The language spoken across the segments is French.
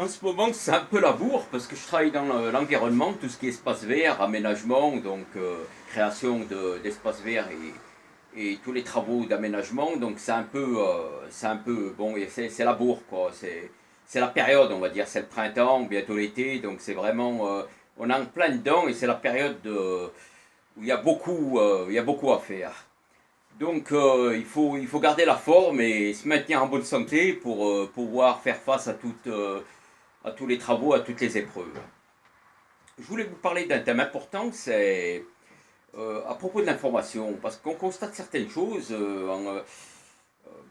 En ce moment, c'est un peu la bourre parce que je travaille dans l'environnement, tout ce qui est espace vert, aménagement, donc création d'espaces verts et tous les travaux d'aménagement. Donc c'est un peu bon, et c'est la bourre quoi. C'est la période, on va dire, c'est le printemps, bientôt l'été, donc c'est vraiment, on est en plein dedans et c'est la période où il y a beaucoup à faire. Donc il faut garder la forme et se maintenir en bonne santé pour pouvoir faire face à tous les travaux, à toutes les épreuves. Je voulais vous parler d'un thème important, c'est à propos de l'information, parce qu'on constate certaines choses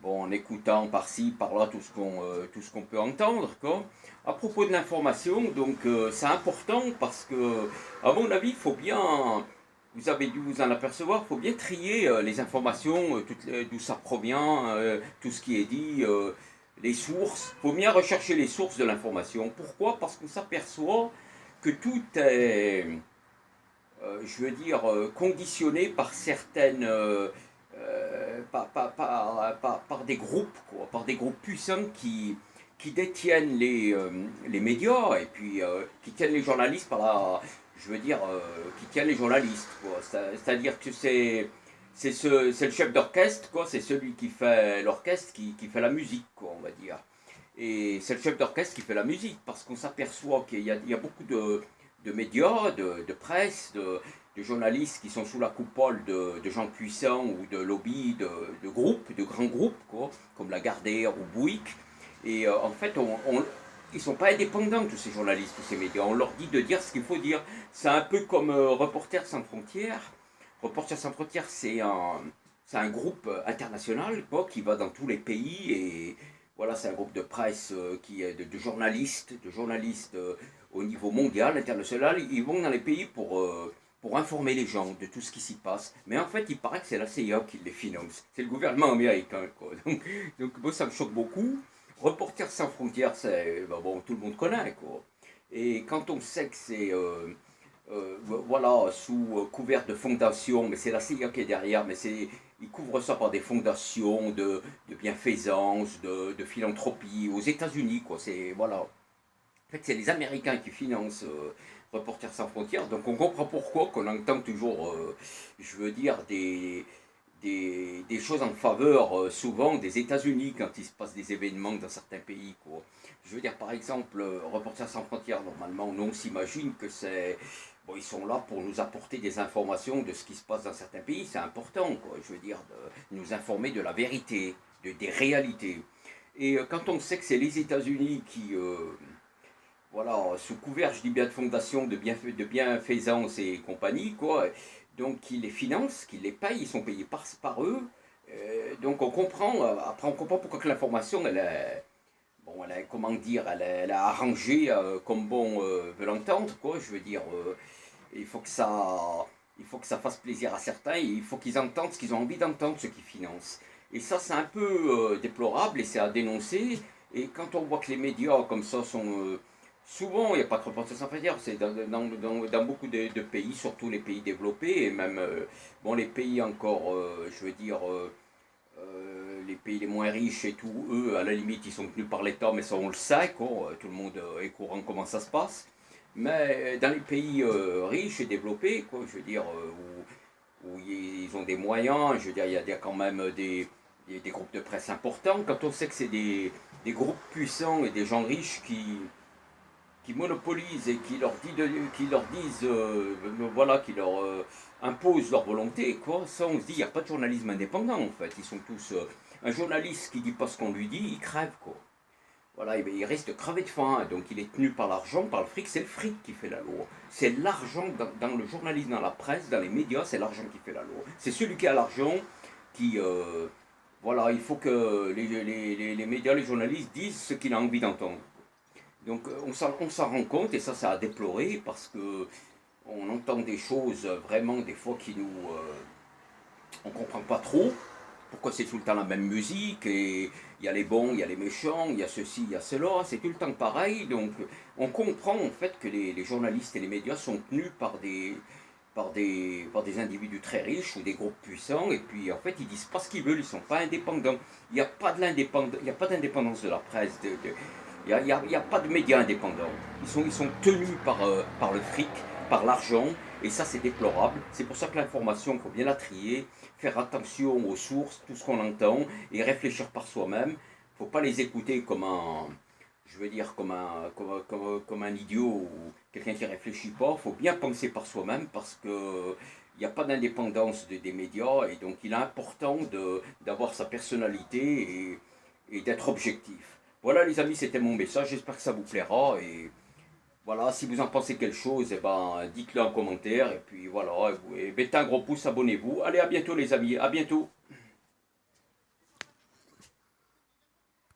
bon, en écoutant par-ci, par-là tout ce qu'on peut entendre. Quoi. À propos de l'information, donc c'est important parce que, à mon avis, il faut bien, vous avez dû vous en apercevoir, il faut bien trier les informations, d'où ça provient, tout ce qui est dit, les sources. Il faut bien rechercher les sources de l'information. Pourquoi? Parce qu'on s'aperçoit que tout est, je veux dire, conditionné par certaines, par des groupes, quoi, par des groupes puissants qui détiennent les médias et puis qui tiennent les journalistes par la, je veux dire, qui tiennent les journalistes, quoi. C'est-à-dire que c'est le chef d'orchestre, quoi, c'est celui qui fait l'orchestre qui fait la musique, quoi, on va dire. Et c'est le chef d'orchestre qui fait la musique, parce qu'on s'aperçoit il y a beaucoup de médias, de presse, de journalistes qui sont sous la coupole de gens puissants ou de lobbies, de groupes, de grands groupes, quoi, comme Lagardère ou Bouygues. Et en fait, ils ne sont pas indépendants, tous ces journalistes, tous ces médias. On leur dit de dire ce qu'il faut dire. C'est un peu comme Reporters sans frontières. Reporters sans frontières, c'est un groupe international quoi, qui va dans tous les pays et voilà, c'est un groupe de presse qui est de journalistes au niveau mondial, international. Ils vont dans les pays pour informer les gens de tout ce qui s'y passe. Mais en fait, il paraît que c'est la CIA qui les finance. C'est le gouvernement américain. Quoi. Donc moi, ça me choque beaucoup. Reporters sans frontières, c'est bon, tout le monde connaît. Quoi. Et quand on sait que c'est voilà, sous couvert de fondations, mais c'est la CIA qui est derrière, mais ils couvrent ça par des fondations de bienfaisance, de philanthropie aux États-Unis, quoi. C'est voilà. En fait, c'est les Américains qui financent Reporters sans frontières, donc on comprend pourquoi qu'on entend toujours, je veux dire, des choses en faveur souvent des États-Unis quand il se passe des événements dans certains pays. Quoi. Je veux dire, par exemple, Reporters sans frontières, normalement, nous on s'imagine que c'est. Bon, ils sont là pour nous apporter des informations de ce qui se passe dans certains pays, c'est important, quoi. Je veux dire, de nous informer de la vérité, des réalités. Et quand on sait que c'est les États-Unis qui, voilà, sous couvert, je dis bien de fondation, de bienfaisance et compagnie, quoi, donc qui les financent, qui les payent, ils sont payés par eux. Donc on comprend, après on comprend pourquoi que l'information, elle est, bon, elle est, comment dire, elle est arrangée comme bon veut l'entendre, quoi, je veux dire, il faut que il faut que ça fasse plaisir à certains, et il faut qu'ils entendent ce qu'ils ont envie d'entendre, ceux qui financent. Et ça, c'est un peu déplorable et c'est à dénoncer. Et quand on voit que les médias comme ça sont souvent, il n'y a pas de reportage sans frontières, c'est dans beaucoup de pays, surtout les pays développés, et même bon, les pays encore, je veux dire, les pays les moins riches et tout, eux, à la limite, ils sont tenus par l'État, mais ça, on le sait, quoi, tout le monde est courant comment ça se passe. Mais dans les pays riches et développés, quoi, je veux dire, où ils ont des moyens, je veux dire, il y a quand même des groupes de presse importants. Quand on sait que c'est des groupes puissants et des gens riches qui monopolisent et qui leur disent, voilà, qui leur imposent leur volonté, quoi, ça on se dit, il n'y a pas de journalisme indépendant en fait. Ils sont tous. Un journaliste qui dit pas ce qu'on lui dit, il crève, quoi. Voilà, il risque de crever de faim, donc il est tenu par l'argent, par le fric, c'est le fric qui fait la loi. C'est l'argent dans le journalisme, dans la presse, dans les médias, c'est l'argent qui fait la loi. C'est celui qui a l'argent qui. Voilà, il faut que les médias, les journalistes disent ce qu'il a envie d'entendre. Donc on s'en rend compte et ça a déploré parce que on entend des choses vraiment des fois qui nous on comprend pas trop pourquoi c'est tout le temps la même musique et il y a les bons, il y a les méchants, il y a ceci, il y a cela, c'est tout le temps pareil. Donc on comprend en fait que les journalistes et les médias sont tenus par des individus très riches ou des groupes puissants et puis en fait ils disent pas ce qu'ils veulent, ils sont pas indépendants. Il n'y a pas d'indépendance de la presse. Il y a pas de médias indépendants. Ils sont tenus par le fric, par l'argent, et ça c'est déplorable. C'est pour ça que l'information, il faut bien la trier, faire attention aux sources, tout ce qu'on entend, et réfléchir par soi-même. Il ne faut pas les écouter comme un, je veux dire, comme un idiot ou quelqu'un qui ne réfléchit pas. Il faut bien penser par soi-même parce que il n'y a pas d'indépendance des médias et donc il est important d'avoir sa personnalité et d'être objectif. Voilà les amis, c'était mon message, j'espère que ça vous plaira et voilà, si vous en pensez quelque chose, eh ben, dites-le en commentaire et puis voilà, et mettez un gros pouce, abonnez-vous. Allez, à bientôt les amis, à bientôt.